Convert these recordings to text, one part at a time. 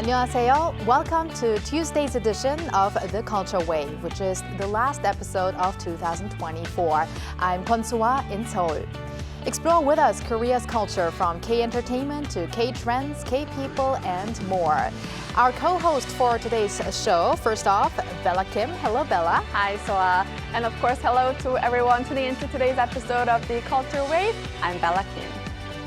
안녕하세요. Welcome to Tuesday's edition of The Culture Wave, which is the last episode of 2024. I'm Kwon Soo-ah in Seoul. Explore with us Korea's culture from K-entertainment to K-trends, K-people, and more. Our co-host for today's show, first off, Bella Kim. Hello, Bella. Hi, Soa. And of course, hello to everyone tuning into today's episode of The Culture Wave. I'm Bella Kim.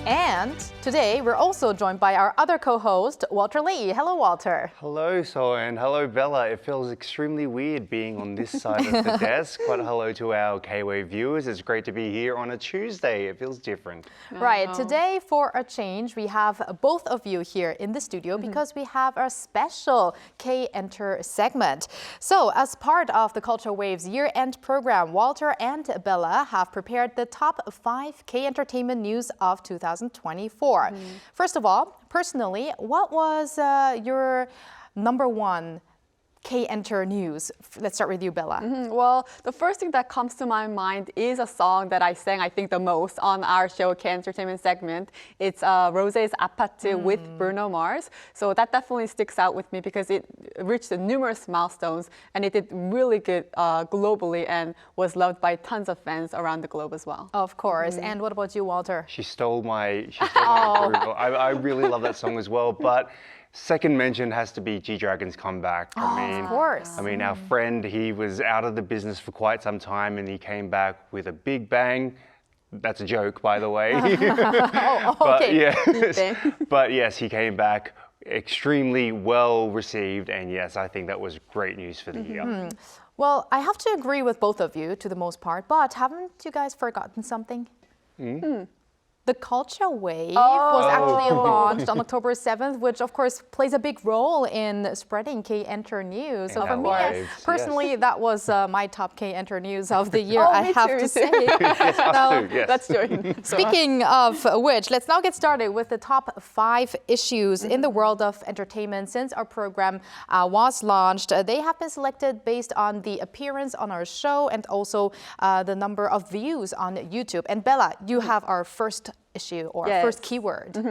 And today, we're also joined by our other co-host, Walter Lee. Hello, Walter. Hello, Soa, and hello, Bella. It feels extremely weird being on this side of the desk, but hello to our K-Wave viewers. It's great to be here on a Tuesday. It feels different. Right. Today, for a change, we have both of you here in the studio because we have a special K-Enter segment. So, as part of the Culture Wave's year-end program, Walter and Bella have prepared the top 5 K-entertainment news of 2024. First of all, personally, what was your number one K-Enter news? Let's start with you, Bella. Well, the first thing that comes to my mind is a song that I sang, I think, the most on our show, K-Entertainment segment. It's Rose's 아파트 with Bruno Mars. So that definitely sticks out with me because it reached numerous milestones and it did really good globally and was loved by tons of fans around the globe as well. Of course. And what about you, Walter? She stole my approval. I really love that song as well, but second mention has to be G-Dragon's comeback. Of course. I mean, our friend, he was out of the business for quite some time and he came back with a big bang. That's a joke, by the way. But yes, he came back extremely well received, and yes, I think that was great news for the year. Well, I have to agree with both of you to the most part, but haven't you guys forgotten something? The Culture Wave was actually launched on October 7th, which of course plays a big role in spreading K-Enter news. So for me, personally, that was my top K-Enter news of the year, I have to say. Let's join. Speaking of which, let's now get started with the top 5 issues in the world of entertainment. Since our program was launched, they have been selected based on the appearance on our show and also the number of views on YouTube. And Bella, you have our first issue or first keyword.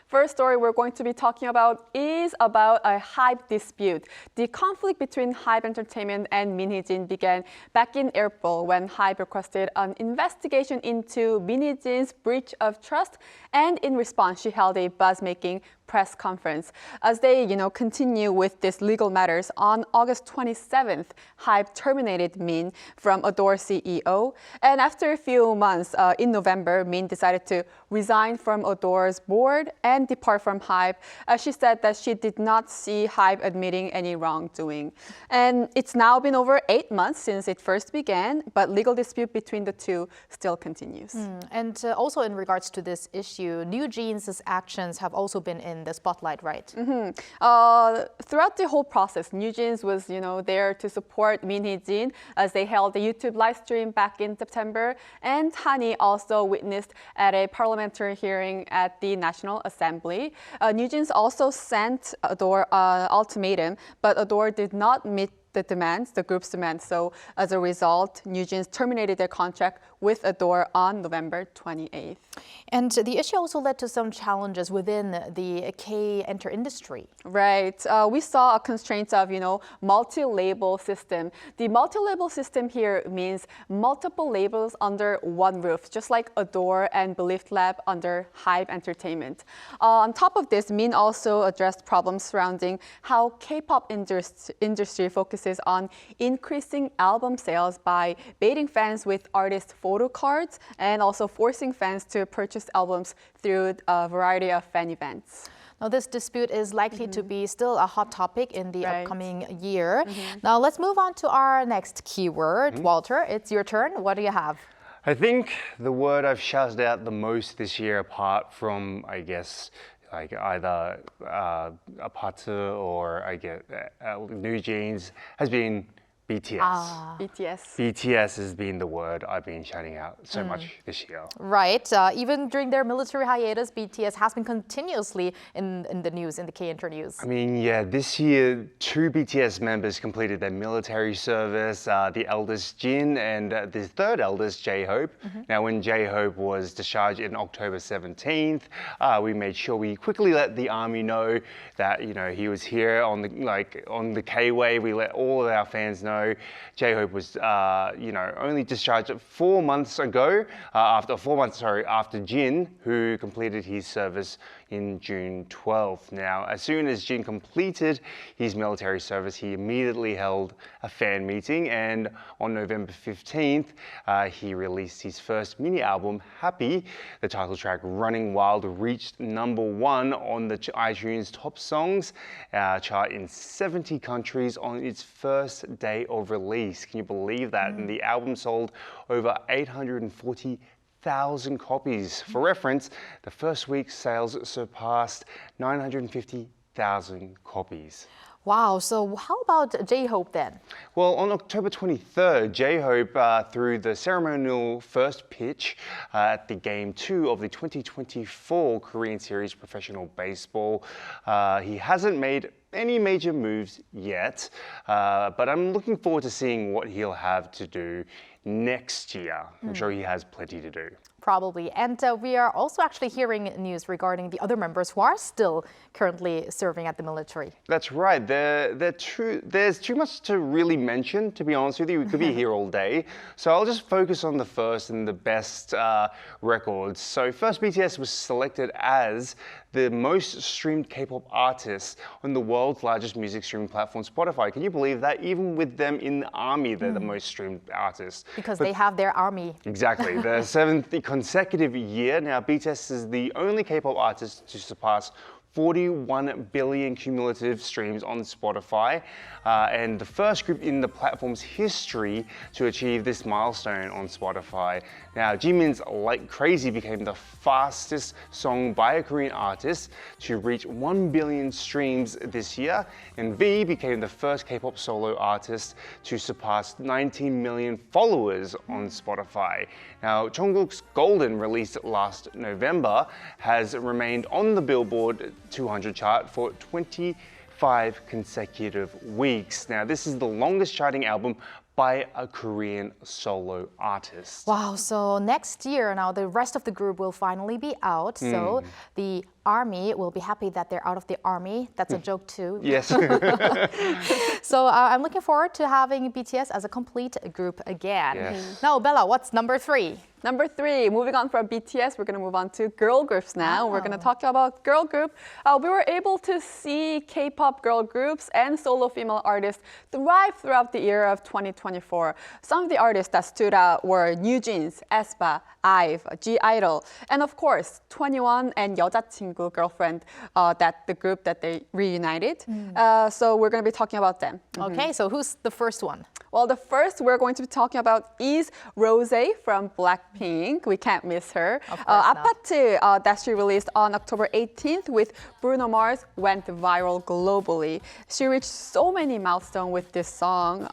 First story we're going to be talking about is about a Hybe dispute. The conflict between Hybe Entertainment and Min Hee-jin began back in April when Hybe requested an investigation into Min Hee-jin's breach of trust, and in response, she held a buzz-making press conference. As they, continue with these legal matters, on August 27th, Hybe terminated Min from Adore CEO. And after a few months, in November, Min decided to resign from Adore's board and depart from Hybe. She said that she did not see Hybe admitting any wrongdoing. And it's now been over 8 months since it first began, but legal dispute between the two still continues. And also in regards to this issue, New Jeans' actions have also been in the spotlight, right? Throughout the whole process, New Jeans was, there to support Min Hee-jin as they held a YouTube live stream back in September, and Hani also witnessed at a parliamentary hearing at the National Assembly. New Jeans also sent Adore an ultimatum, but Adore did not meet the group's demands. So as a result, New Jeans terminated their contract with Adore on November 28th. And the issue also led to some challenges within the K-Enter industry. Right. We saw a constraint of, multi-label system. The multi-label system here means multiple labels under one roof, just like Adore and Belief Lab under Hybe Entertainment. On top of this, Min also addressed problems surrounding how K-pop industry focuses on increasing album sales by baiting fans with artist photo cards and also forcing fans to purchase albums through a variety of fan events. Now, this dispute is likely to be still a hot topic in the upcoming year. Now, let's move on to our next keyword. Walter, it's your turn. What do you have? I think the word I've shouted out the most this year, apart from, I guess, like either 아파트 or I get New Jeans, has been BTS. BTS. BTS has been the word I've been shouting out so much this year. Right. Even during their military hiatus, BTS has been continuously in the news, in the K-Inter news. I mean, yeah, this year, 2 BTS members completed their military service, the eldest Jin and the third eldest J-Hope. Now, when J-Hope was discharged in October 17th, we made sure we quickly let the army know that, you know, he was here on the K-Wave. We let all of our fans know. J-Hope was, only discharged 4 months ago, after Jin, who completed his service in June 12th. Now, as soon as Jin completed his military service, he immediately held a fan meeting, and on November 15th, he released his first mini album, Happy. The title track, Running Wild, reached #1 on the iTunes Top Songs chart in 70 countries on its first day of release. Can you believe that? And the album sold over 840,000 copies. For reference, the first week's sales surpassed 950,000 copies. Wow, so how about J-Hope then? Well, on October 23rd, J-Hope threw the ceremonial first pitch at the Game 2 of the 2024 Korean Series Professional Baseball. He hasn't made any major moves yet, but I'm looking forward to seeing what he'll have to do next year. I'm sure he has plenty to do. Probably. And we are also actually hearing news regarding the other members who are still currently serving at the military. That's right. There's too much to really mention, to be honest with you. We could be here all day. So I'll just focus on the first and the best records. So first, BTS was selected as the most streamed K-pop artist on the world's largest music streaming platform, Spotify. Can you believe that? Even with them in the army, they're the most streamed artists. Because they have their army. Exactly. The 7th consecutive year. Now, BTS is the only K-pop artist to surpass 41 billion cumulative streams on Spotify, and the first group in the platform's history to achieve this milestone on Spotify. Now, Jimin's Like Crazy became the fastest song by a Korean artist to reach 1 billion streams this year, and V became the first K-pop solo artist to surpass 19 million followers on Spotify. Now, Jungkook's Golden, released last November, has remained on the Billboard 200 chart for 25 consecutive weeks. Now, this is the longest charting album by a Korean solo artist. Wow, so next year now the rest of the group will finally be out. So the army will be happy that they're out of the army. That's a joke too. Yes. So I'm looking forward to having BTS as a complete group again. Yes. Now, Bella, what's number 3? Number 3, moving on from BTS, we're going to move on to girl groups now. We're going to talk about girl group. We were able to see K-pop girl groups and solo female artists thrive throughout the year of 2024. Some of the artists that stood out were NewJeans, aespa, IVE, G-idol, and of course, 21 and 여자친구, girlfriend, that the group that they reunited. So we're going to be talking about them. Okay, so who's the first one? Well, the first we're going to be talking about is Rosé from Blackpink. We can't miss her. 아파트 that she released on October 18th with Bruno Mars went viral globally. She reached so many milestones with this song.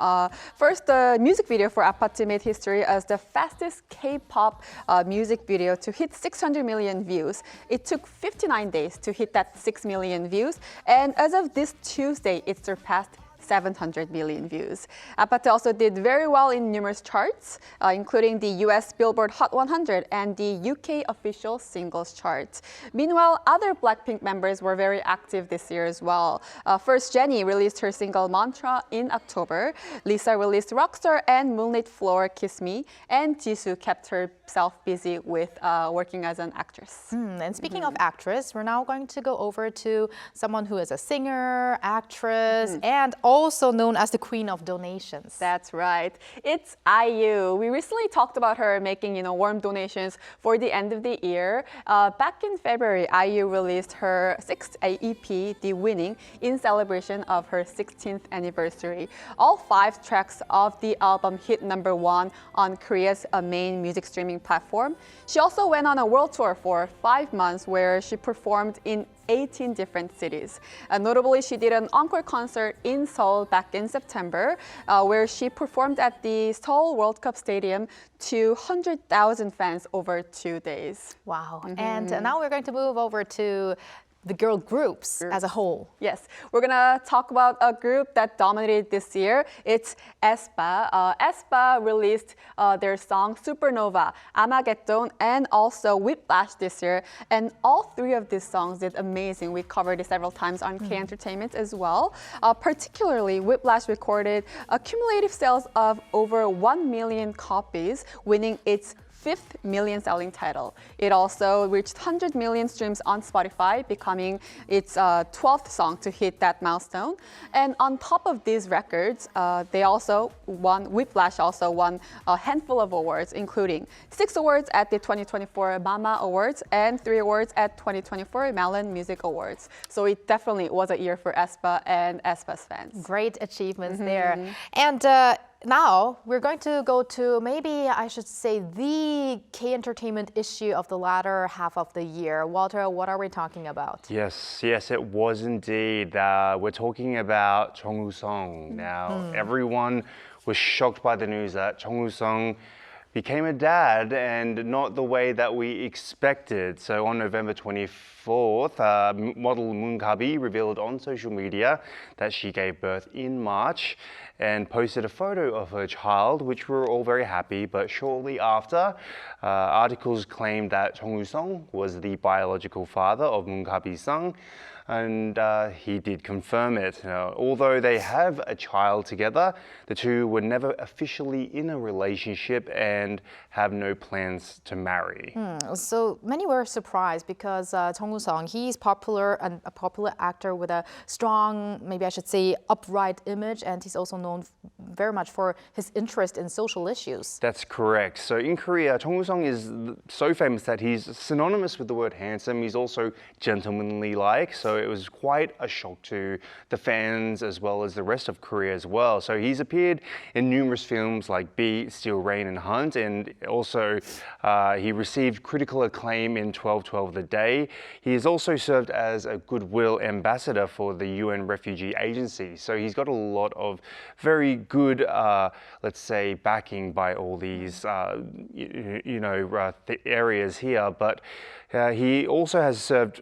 First, the music video for 아파트 made history as the fastest K-pop music video to hit 600 million views. It took 59 days to hit that 6 million views. And as of this Tuesday, it surpassed 700 million views. 아파트 also did very well in numerous charts, including the US Billboard Hot 100 and the UK official singles chart. Meanwhile, other Blackpink members were very active this year as well. First, Jennie released her single Mantra in October. Lisa released Rockstar and Moonlit Floor Kiss Me, and Jisoo kept herself busy with working as an actress. And speaking of actress, we're now going to go over to someone who is a singer, actress, and also known as the Queen of Donations. That's right. It's IU. We recently talked about her making, warm donations for the end of the year. Back in February, IU released her 6th EP, The Winning, in celebration of her 16th anniversary. All 5 tracks of the album hit #1 on Korea's main music streaming platform. She also went on a world tour for 5 months where she performed in 18 different cities. Notably, she did an encore concert in Seoul Seoul back in September, where she performed at the Seoul World Cup Stadium to 100,000 fans over 2 days. Wow. And now we're going to move over to the girl groups as a whole. Yes, we're gonna talk about a group that dominated this year. It's aespa. aespa released their song Supernova, Armageddon, and also Whiplash this year. And all three of these songs did amazing. We covered it several times on K Entertainment as well. Particularly, Whiplash recorded cumulative sales of over 1 million copies, winning its 5th million selling title. It also reached 100 million streams on Spotify, becoming its 12th song to hit that milestone. And on top of these records, Whiplash also won a handful of awards, including 6 awards at the 2024 Mama Awards and 3 awards at 2024 Melon Music Awards. So it definitely was a year for aespa and aespa's fans. Great achievements there. And now we're going to go to maybe I should say the K Entertainment issue of the latter half of the year. Walter, what are we talking about? Yes, it was indeed. We're talking about Jung Woo-sung. Now, everyone was shocked by the news that Jung Woo-sung became a dad, and not the way that we expected. So on November 24th, model Moon Ga-bi revealed on social media that she gave birth in March and posted a photo of her child, which we were all very happy. But shortly after, articles claimed that Jung Woo-sung was the biological father of Moon Ga-bi's son, and he did confirm it. Although they have a child together, the two were never officially in a relationship and have no plans to marry. So many were surprised because Jung Woo-sung, he's popular and a popular actor with a strong, maybe I should say, upright image, and he's also known very much for his interest in social issues. That's correct. So in Korea, Jung Woo-sung is so famous that he's synonymous with the word handsome. He's also gentlemanly-like. So it was quite a shock to the fans as well as the rest of Korea as well. So he's appeared in numerous films like Beat, Steel, Rain and Hunt, and also he received critical acclaim in 12/12 The Day. He has also served as a goodwill ambassador for the UN Refugee Agency. So he's got a lot of very good, let's say, backing by all these, areas here. But he also has served,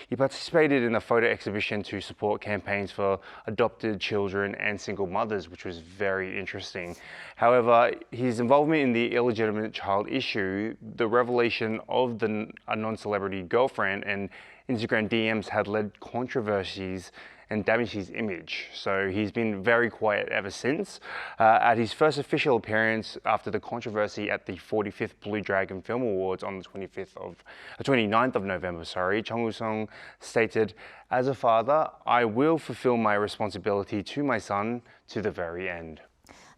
he participated in a photo exhibition to support campaigns for adopted children and single mothers, which was very interesting. However, his involvement in the illegitimate child issue, the revelation of a non-celebrity girlfriend, and Instagram DMs had led controversies and damaged his image. So he's been very quiet ever since. At his first official appearance after the controversy at the 45th Blue Dragon Film Awards on the 29th of November, Jung Woo-sung stated, "As a father, I will fulfill my responsibility to my son to the very end."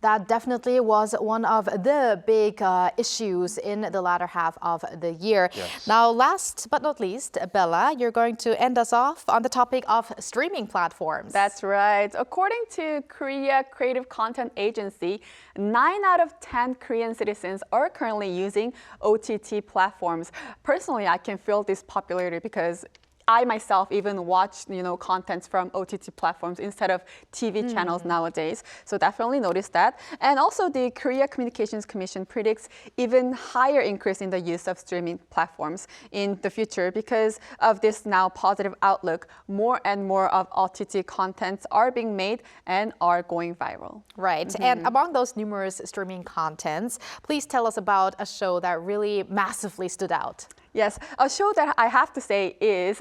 That definitely was one of the big issues in the latter half of the year. Yes. Now, last but not least, Bella, you're going to end us off on the topic of streaming platforms. That's right. According to Korea Creative Content Agency, 9 out of 10 Korean citizens are currently using OTT platforms. Personally, I can feel this popularity because I myself even watch, contents from OTT platforms instead of TV channels nowadays. So definitely notice that. And also the Korea Communications Commission predicts even higher increase in the use of streaming platforms in the future because of this now positive outlook. More and more of OTT contents are being made and are going viral. Right. And among those numerous streaming contents, please tell us about a show that really massively stood out. Yes, a show that I have to say is,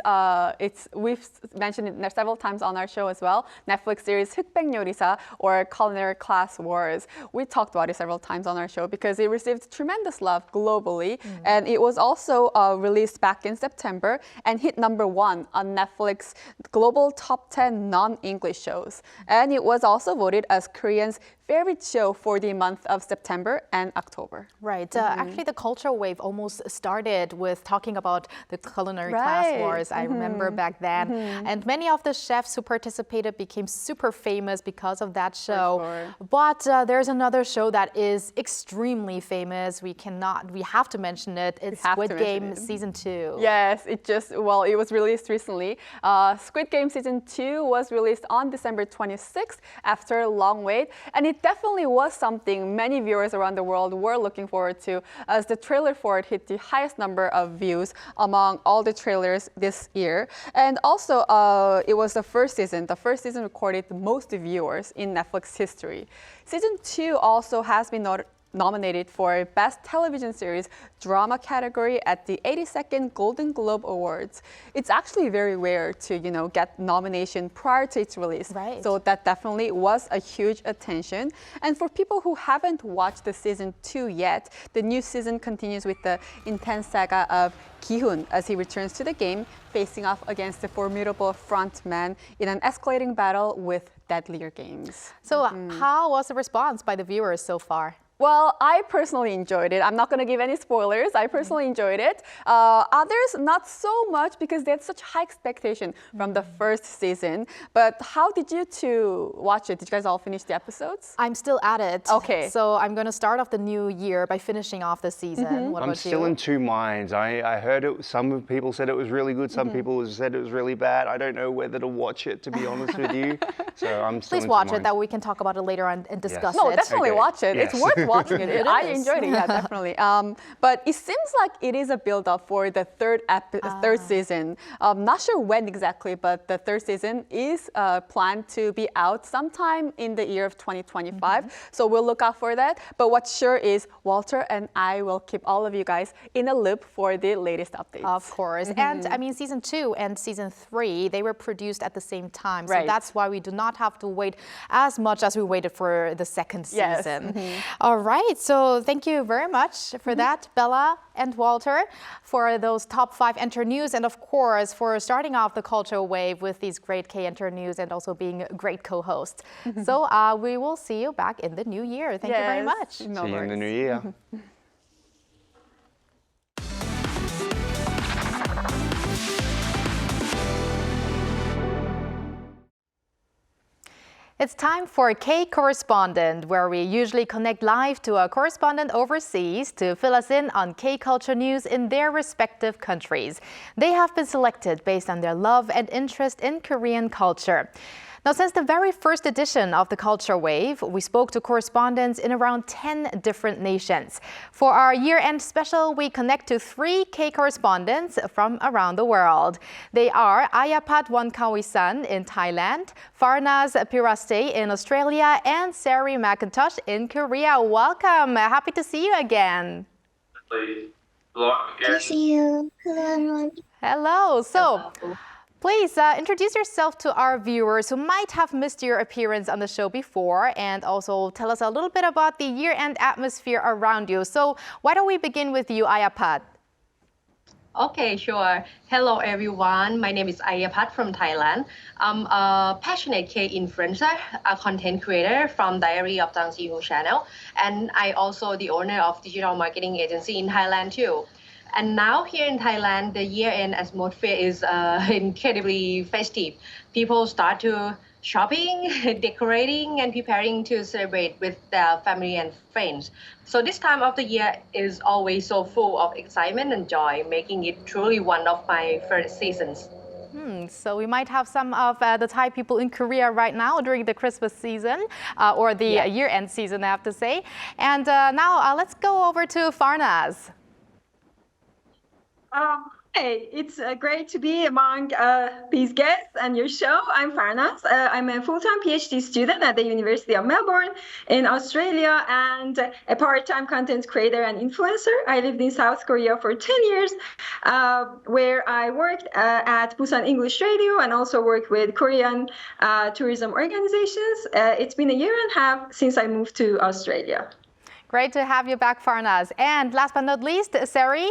we've mentioned it several times on our show as well, Netflix series 흑백 요리사 or Culinary Class Wars. We talked about it several times on our show because it received tremendous love globally. And it was also released back in September and hit #1 on Netflix Global Top 10 Non-English Shows. And it was also voted as Koreans' favorite show for the month of September and October. Right. Actually, the culture wave almost started with talking about the culinary class wars. I remember back then. And many of the chefs who participated became super famous because of that show. But there's another show that is extremely famous. We have to mention it. It's Squid Game Season 2. Yes, it was released recently. Squid Game Season 2 was released on December 26th after a long wait. And it definitely was something many viewers around the world were looking forward to, as the trailer for it hit the highest number of views among all the trailers this year. And also, it was the first season. The first season recorded the most viewers in Netflix history. Season 2 also has been nominated for Best Television Series Drama category at the 82nd Golden Globe Awards. It's actually very rare to, get nomination prior to its release. Right. So that definitely was a huge attention. And for people who haven't watched the season 2 yet, the new season continues with the intense saga of Ki-hoon as he returns to the game, facing off against the formidable frontman in an escalating battle with deadlier games. So how was the response by the viewers so far? Well, I personally enjoyed it. I'm not going to give any spoilers. I personally enjoyed it. Others, not so much because they had such high expectation from the first season. But how did you two watch it? Did you guys all finish the episodes? I'm still at it. Okay. So I'm going to start off the new year by finishing off the season. What I'm about still you? in two minds. I heard it. Some people said it was really good. Some people said it was really bad. I don't know whether to watch it, to be honest with you. So I'm still Please in watch two it. minds. That we can talk about it later on and discuss No, it. definitely watch it. Yes. It's worth watching it. It I is. enjoyed it, yeah, definitely. But it seems like it is a build-up for the third season. Not sure when exactly, but the third season is planned to be out sometime in the year of 2025. So we'll look out for that. But what's sure is Walter and I will keep all of you guys in a loop for the latest updates. Of course. And I mean, season 2 and season 3, they were produced at the same time. So Right. that's why we do not have to wait as much as we waited for the second season. All right. So thank you very much for that, Bella and Walter, for those top 5 Enter News. And of course, for starting off the culture wave with these great K-Enter News and also being great co-hosts. So we will see you back in the new year. Thank you very much. No See you in the worries. new year. It's time for K-Correspondent, where we usually connect live to a correspondent overseas to fill us in on K-culture news in their respective countries. They have been selected based on their love and interest in Korean culture. Now, since the very first edition of the Culture Wave, we spoke to correspondents in around 10 different nations. For our year-end special, we connect to 3 K-correspondents from around the world. They are Ayapat Wonkawi-san in Thailand, Farnaz Piraste in Australia, and Sari McIntosh in Korea. Welcome. Happy to see you again. Good to see you. Hello, everyone. Hello. So, please introduce yourself to our viewers who might have missed your appearance on the show before, and also tell us a little bit about the year-end atmosphere around you. So why don't we begin with you, Ayapat? Okay, sure. Hello, everyone. My name is Ayapat from Thailand. I'm a passionate K-influencer, a content creator from Diary of Jang Si-Hoo channel, and I also the owner of digital marketing agency in Thailand too. And now here in Thailand, the year-end atmosphere is incredibly festive. People start to shopping, decorating, and preparing to celebrate with their family and friends. So this time of the year is always so full of excitement and joy, making it truly one of my favorite seasons. So we might have some of the Thai people in Korea right now during the Christmas season or the year-end season, I have to say. And now let's go over to Farnaz. Hey, it's great to be among these guests and your show. I'm Farnaz. I'm a full-time PhD student at the University of Melbourne in Australia and a part-time content creator and influencer. I lived in South Korea for 10 years, where I worked at Busan English Radio and also worked with Korean tourism organizations. It's been a year and a half since I moved to Australia. Great to have you back, Farnaz. And last but not least, Sari.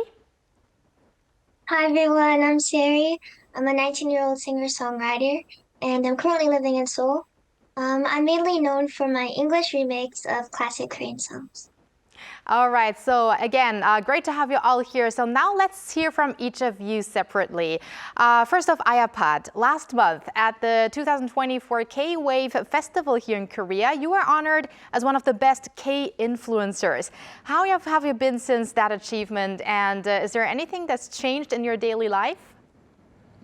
Hi, everyone. I'm Sari. I'm a 19-year-old singer-songwriter, and I'm currently living in Seoul. I'm mainly known for my English remakes of classic Korean songs. All right, so again, great to have you all here. So now let's hear from each of you separately. First off, Ayapad, last month at the 2024 K-Wave Festival here in Korea, you were honored as one of the best K-influencers. How have you been since that achievement, and is there anything that's changed in your daily life?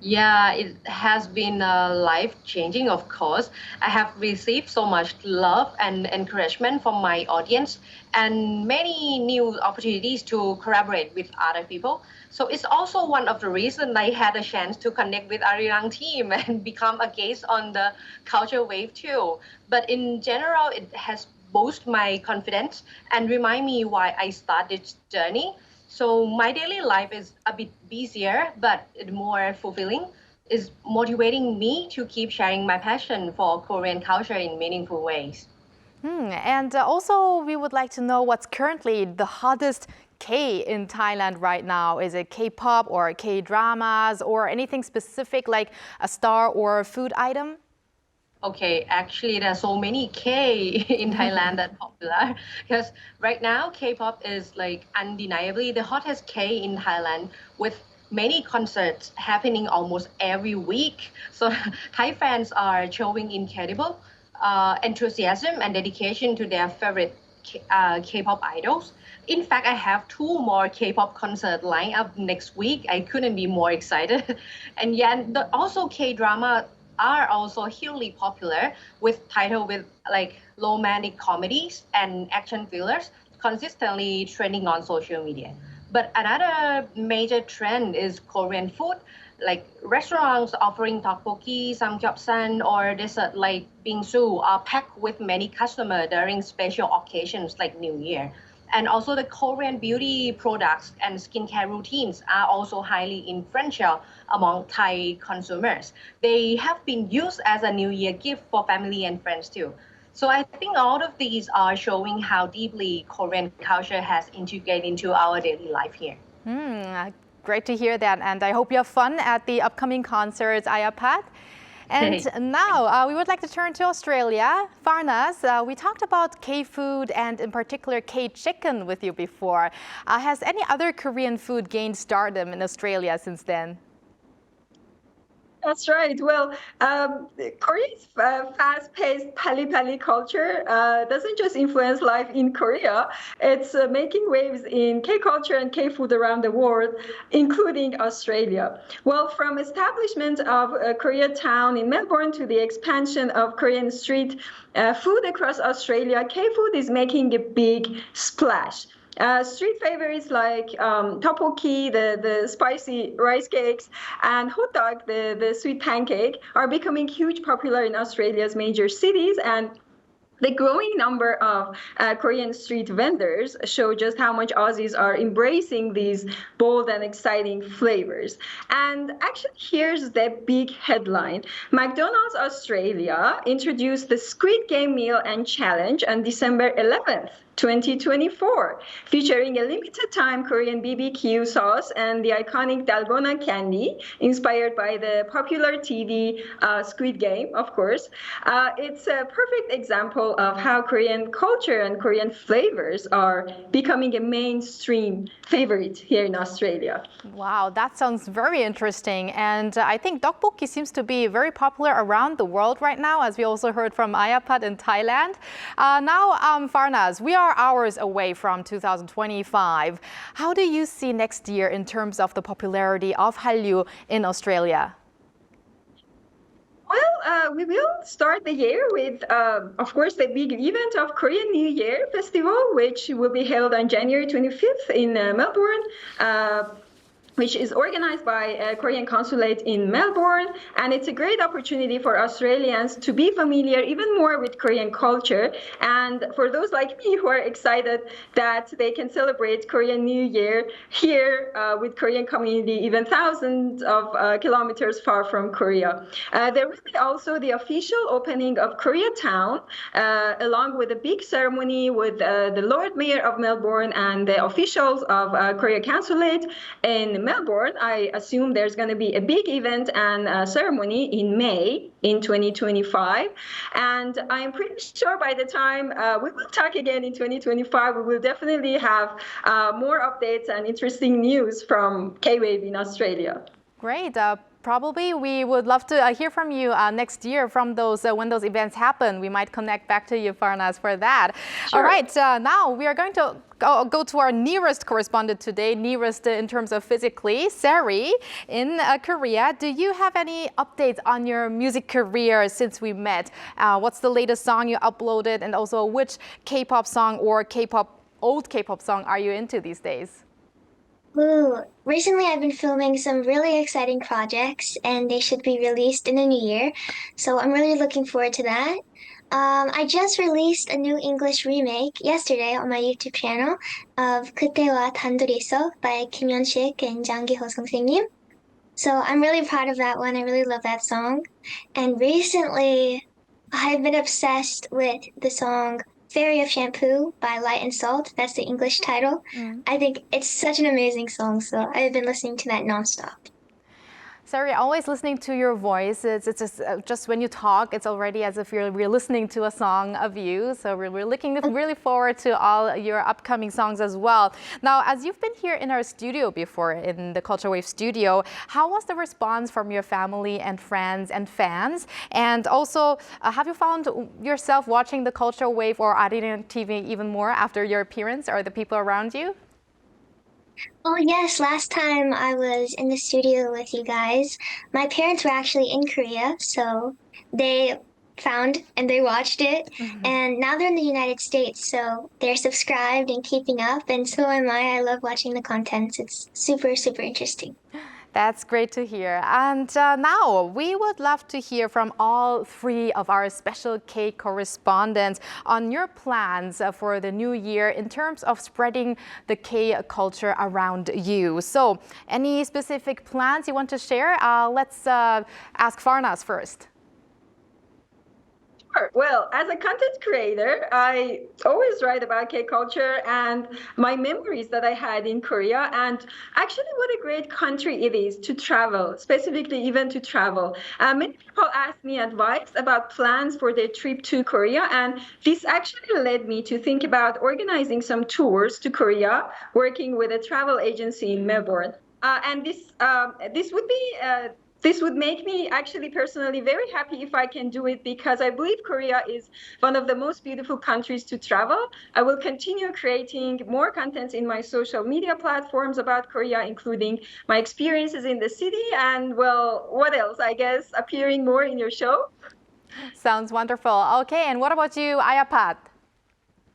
Yeah, it has been life-changing, of course. I have received so much love and encouragement from my audience and many new opportunities to collaborate with other people. So it's also one of the reasons I had a chance to connect with Arirang team and become a guest on the Culture Wave too. But in general, it has boosted my confidence and remind me why I started this journey. So my daily life is a bit busier, but more fulfilling. It's motivating me to keep sharing my passion for Korean culture in meaningful ways. And also, we would like to know what's currently the hottest K in Thailand right now. Is it K-pop or K-dramas or anything specific like a star or a food item? Okay, actually, there's so many K in Thailand that popular because right now K-pop is like undeniably the hottest K in Thailand with many concerts happening almost every week. So Thai fans are showing incredible enthusiasm and dedication to their favorite K-pop idols. In fact, I have 2 more K-pop concerts lined up next week. I couldn't be more excited. And yeah, also K-drama are also hugely popular with titles with like romantic comedies and action thrillers consistently trending on social media. But another major trend is Korean food, like restaurants offering tteokbokki, samgyeopsal, or dessert like bingsu are packed with many customers during special occasions like New Year. And also the Korean beauty products and skincare routines are also highly influential among Thai consumers. They have been used as a New Year gift for family and friends too. So I think all of these are showing how deeply Korean culture has integrated into our daily life here. Great to hear that, and I hope you have fun at the upcoming concerts, Ayapad. And now we would like to turn to Australia. Farnas, we talked about K-food and in particular K-chicken with you before. Has any other Korean food gained stardom in Australia since then? That's right. Well, Korea's fast-paced pali-pali culture doesn't just influence life in Korea. It's making waves in K-culture and K-food around the world, including Australia. Well, from establishment of Koreatown in Melbourne to the expansion of Korean street food across Australia, K-food is making a big splash. Street favorites like tteokbokki, the spicy rice cakes, and hot dog, the sweet pancake, are becoming huge popular in Australia's major cities, and the growing number of Korean street vendors show just how much Aussies are embracing these bold and exciting flavors. And actually, here's the big headline. McDonald's Australia introduced the Squid Game Meal and Challenge on December 11th. 2024, featuring a limited time Korean BBQ sauce and the iconic dalgona candy inspired by the popular TV Squid Game, of course. It's a perfect example of how Korean culture and Korean flavors are becoming a mainstream favorite here in Australia. Wow, that sounds very interesting. And I think tteokbokki seems to be very popular around the world right now, as we also heard from Ayapad in Thailand. Now, Farnas, we are hours away from 2025. How do you see next year in terms of the popularity of Hallyu in Australia? Well, we will start the year with, of course, the big event of Korean New Year Festival, which will be held on January 25th in Melbourne. Which is organized by a Korean consulate in Melbourne. And it's a great opportunity for Australians to be familiar even more with Korean culture. And for those like me who are excited that they can celebrate Korean New Year here with Korean community, even thousands of kilometers far from Korea. There will be also the official opening of Koreatown, along with a big ceremony with the Lord Mayor of Melbourne and the officials of Korea Consulate in Melbourne, I assume there's going to be a big event and a ceremony in May in 2025. And I'm pretty sure by the time we will talk again in 2025, we will definitely have more updates and interesting news from K-Wave in Australia. Great. Probably we would love to hear from you next year from those when those events happen. We might connect back to you, Farnaz, for that. Sure. All right. Now we are going to go to our nearest correspondent today, nearest in terms of physically, Sari in Korea. Do you have any updates on your music career since we met? What's the latest song you uploaded, and also which K-pop song or old K-pop song are you into these days? Ooh, recently I've been filming some really exciting projects and they should be released in the new year. So I'm really looking forward to that. I just released a new English remake yesterday on my YouTube channel of 그때와 단둘이서 by Kim Yeon-sik and Jung Woo-sung 선생님. So I'm really proud of that one. I really love that song. And recently I've been obsessed with the song Fairy of Shampoo by Light and Salt. That's the English title. I think it's such an amazing song, so I've been listening to that nonstop. Sari, always listening to your voice. It's just when you talk, it's already as if we're listening to a song of you. So we're looking really forward to all your upcoming songs as well. Now, as you've been here in our studio before, in the Culture Wave studio, how was the response from your family and friends and fans? And also, have you found yourself watching the Culture Wave or Arirang TV even more after your appearance, or the people around you? Oh yes, last time I was in the studio with you guys, my parents were actually in Korea, so they found and they watched it. And now they're in the United States, so they're subscribed and keeping up, and so am I. I love watching the content. It's super, super interesting. That's great to hear. And now we would love to hear from all three of our special K-correspondents on your plans for the new year in terms of spreading the K-culture around you. So any specific plans you want to share? Let's ask Farnaz first. Sure. Well, as a content creator, I always write about K-culture and my memories that I had in Korea, and actually what a great country it is to travel, specifically even to travel. Many people ask me advice about plans for their trip to Korea, and this actually led me to think about organizing some tours to Korea, working with a travel agency in Melbourne. And this would make me actually personally very happy if I can do it, because I believe Korea is one of the most beautiful countries to travel. I will continue creating more content in my social media platforms about Korea, including my experiences in the city and, well, what else? I guess appearing more in your show. Sounds wonderful. Okay, and what about you, Ayapat?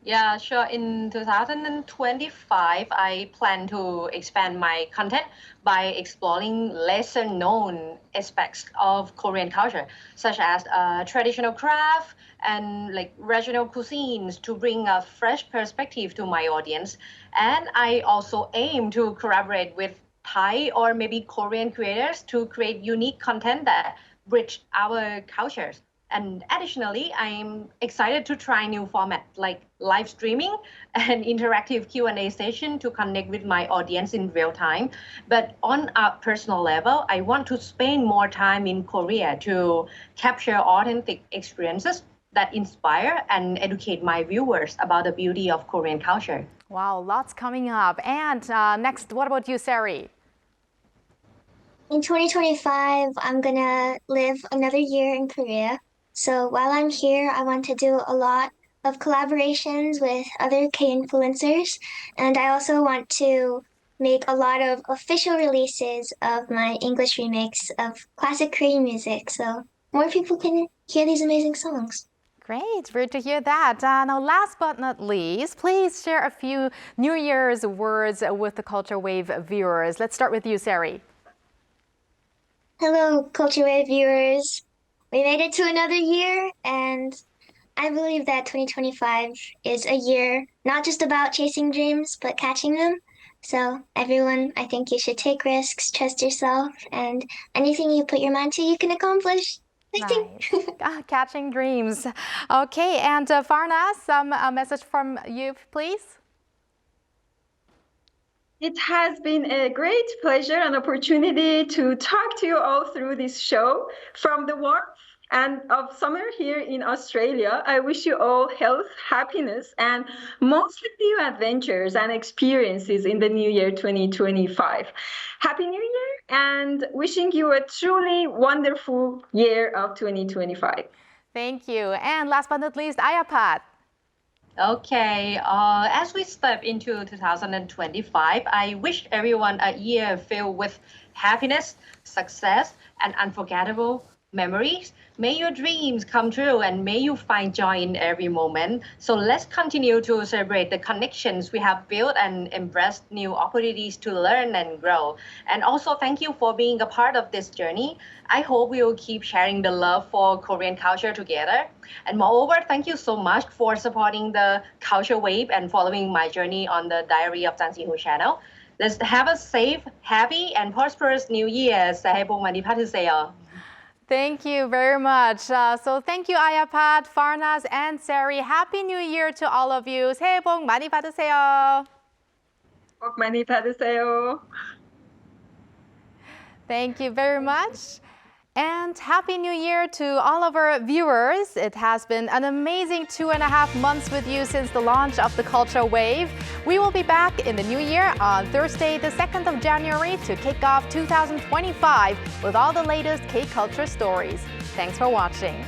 Yeah, sure. In 2025, I plan to expand my content by exploring lesser known aspects of Korean culture, such as traditional craft and like regional cuisines, to bring a fresh perspective to my audience. And I also aim to collaborate with Thai or maybe Korean creators to create unique content that bridge our cultures. And additionally, I'm excited to try new formats like live streaming and interactive Q&A session to connect with my audience in real time. But on a personal level, I want to spend more time in Korea to capture authentic experiences that inspire and educate my viewers about the beauty of Korean culture. Wow, lots coming up. And next, what about you, Sari? In 2025, I'm gonna live another year in Korea. So while I'm here, I want to do a lot of collaborations with other K-influencers. And I also want to make a lot of official releases of my English remakes of classic Korean music, so more people can hear these amazing songs. Great, great to hear that. Now, last but not least, please share a few New Year's words with the Culture Wave viewers. Let's start with you, Sari. Hello, Culture Wave viewers. We made it to another year, and I believe that 2025 is a year not just about chasing dreams, but catching them. So everyone, I think you should take risks, trust yourself, and anything you put your mind to, you can accomplish. Nice. Catching dreams. Okay, and Farnaz, a message from you, please. It has been a great pleasure and opportunity to talk to you all through this show. From the warmth and of summer here in Australia, I wish you all health, happiness, and mostly new adventures and experiences in the new year 2025. Happy New Year and wishing you a truly wonderful year of 2025. Thank you. And last but not least, Ayapat. Okay, as we step into 2025, I wish everyone a year filled with happiness, success, and unforgettable memories. May your dreams come true and may you find joy in every moment. So let's continue to celebrate the connections we have built and embrace new opportunities to learn and grow. And also thank you for being a part of this journey. I hope we will keep sharing the love for Korean culture together. And moreover, thank you so much for supporting the Culture Wave and following my journey on the Diary of Jang Si-Hoo channel. Let's have a safe, happy, and prosperous New Year. 새해 복 많이 받으세요. Thank you very much. So thank you, Ayapat, Farnaz, and Sari. Happy New Year to all of you. 새해 복 많이 받으세요. 복 많이 받으세요. Thank you very much. And Happy New Year to all of our viewers. It has been an amazing 2.5 months with you since the launch of the Culture Wave. We will be back in the new year on Thursday, the 2nd of January to kick off 2025 with all the latest K-culture stories. Thanks for watching.